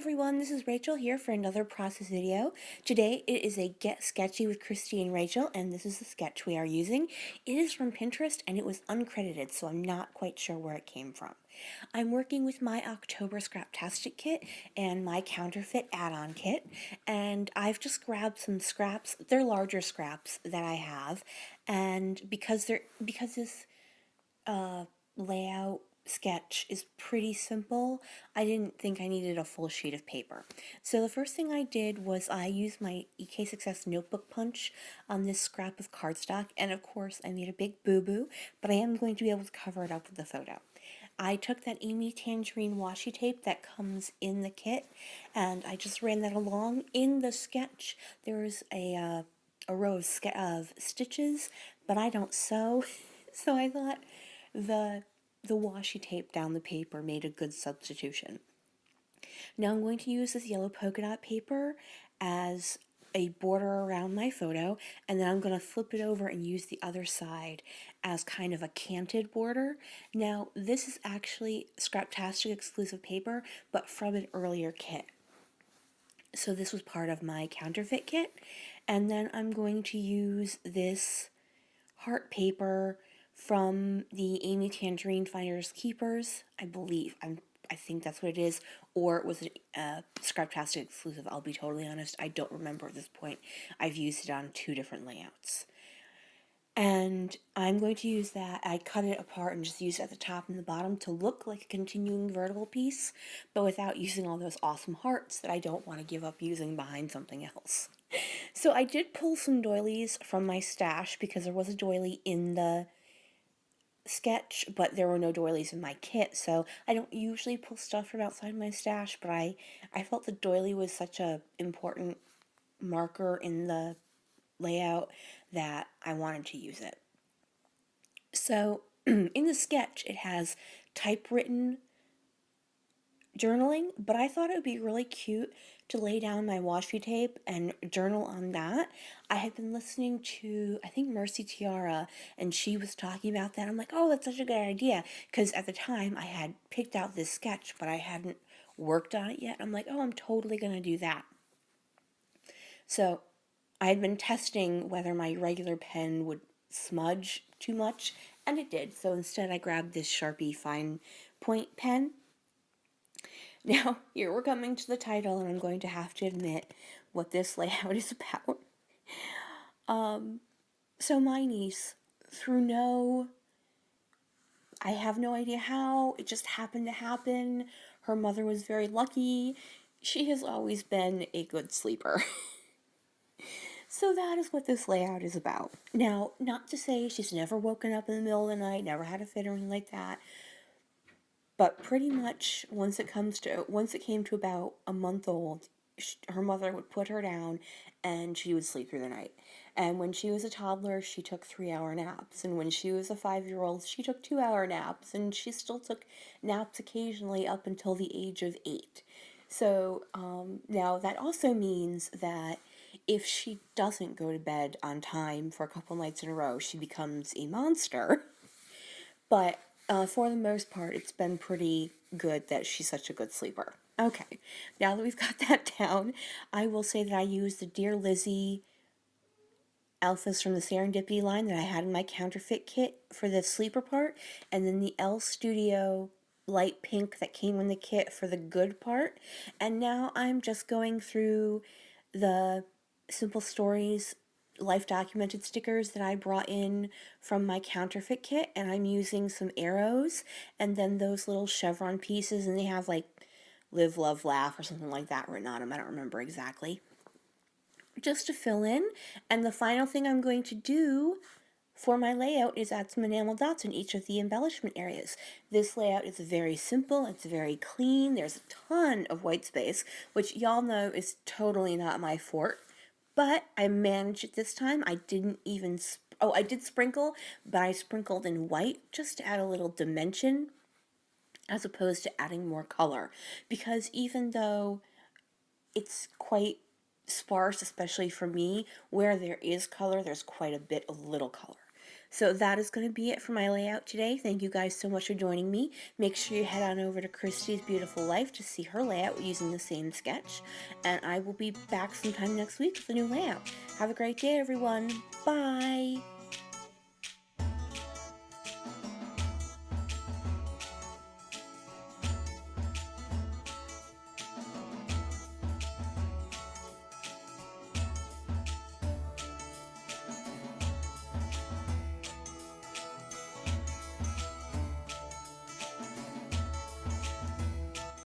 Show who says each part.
Speaker 1: everyone, this is Rachel here for another process video. Today it is a Get Sketchy with Christy and Rachel, and this is the sketch we are using. It is from Pinterest and it was uncredited, so I'm not quite sure where it came from. I'm working with my October Scraptastic kit and my counterfeit add-on kit, and I've just grabbed some scraps. They're larger scraps that I have, and because this layout sketch is pretty simple, I didn't think I needed a full sheet of paper. So the first thing I did was I used my EK Success notebook punch on this scrap of cardstock, and of course I made a big boo-boo, but I am going to be able to cover it up with the photo. I took that Amy Tangerine washi tape that comes in the kit, and I just ran that along. In the sketch, there's a row of stitches, but I don't sew, so I thought the washi tape down the paper made a good substitution. Now I'm going to use this yellow polka dot paper as a border around my photo, and then I'm going to flip it over and use the other side as kind of a canted border. Now this is actually Scraptastic exclusive paper, but from an earlier kit. So this was part of my counterfeit kit, and then I'm going to use this heart paper from the Amy Tangerine Finders Keepers, I believe. I think that's what it is, or it was a Scraptastic exclusive. I'll be totally honest, I don't remember at this point. I've used it on 2 different layouts. And I'm going to use that. I cut it apart and just use it at the top and the bottom to look like a continuing vertical piece, but without using all those awesome hearts that I don't want to give up using behind something else. So I did pull some doilies from my stash because there was a doily in the sketch, but there were no doilies in my kit, so I don't usually pull stuff from outside my stash, but I felt the doily was such a important marker in the layout that I wanted to use it. So in the sketch it has typewritten journaling, but I thought it would be really cute to lay down my washi tape and journal on that. I had been listening to, I think, Mercy Tiara, and she was talking about that. I'm like, oh, that's such a good idea, because at the time I had picked out this sketch, but I hadn't worked on it yet. I'm like, oh, I'm totally going to do that. So I had been testing whether my regular pen would smudge too much, and it did. So instead I grabbed this Sharpie fine point pen. Now, here we're coming to the title, and I'm going to have to admit what this layout is about. So my niece, I have no idea how, it just happened to happen. Her mother was very lucky. She has always been a good sleeper. So that is what this layout is about. Now, not to say she's never woken up in the middle of the night, never had a fit or anything like that. But pretty much once it came to about a month old, her mother would put her down and she would sleep through the night. And when she was a toddler, she took 3-hour naps. And when she was a 5-year-old, she took 2-hour naps. And she still took naps occasionally up until the age of 8. So now that also means that if she doesn't go to bed on time for a couple nights in a row, she becomes a monster. But for the most part, it's been pretty good that she's such a good sleeper. Okay, now that we've got that down, I will say that I used the Dear Lizzie alphas from the Serendipity line that I had in my counterfeit kit for the sleeper part, and then the L Studio light pink that came in the kit for the good part. And now I'm just going through the Simple Stories life documented stickers that I brought in from my counterfeit kit, and I'm using some arrows and then those little chevron pieces, and they have like live, love, laugh or something like that written on them. I don't remember exactly. Just to fill in. And the final thing I'm going to do for my layout is add some enamel dots in each of the embellishment areas. This layout is very simple, it's very clean, there's a ton of white space, which y'all know is totally not my forte. But I managed it this time. I didn't even, I did sprinkle, but I sprinkled in white just to add a little dimension as opposed to adding more color. Because even though it's quite sparse, especially for me, where there is color, there's quite a bit of little color. So that is going to be it for my layout today. Thank you guys so much for joining me. Make sure you head on over to Christy's Beautiful Life to see her layout using the same sketch. And I will be back sometime next week with a new layout. Have a great day, everyone. Bye!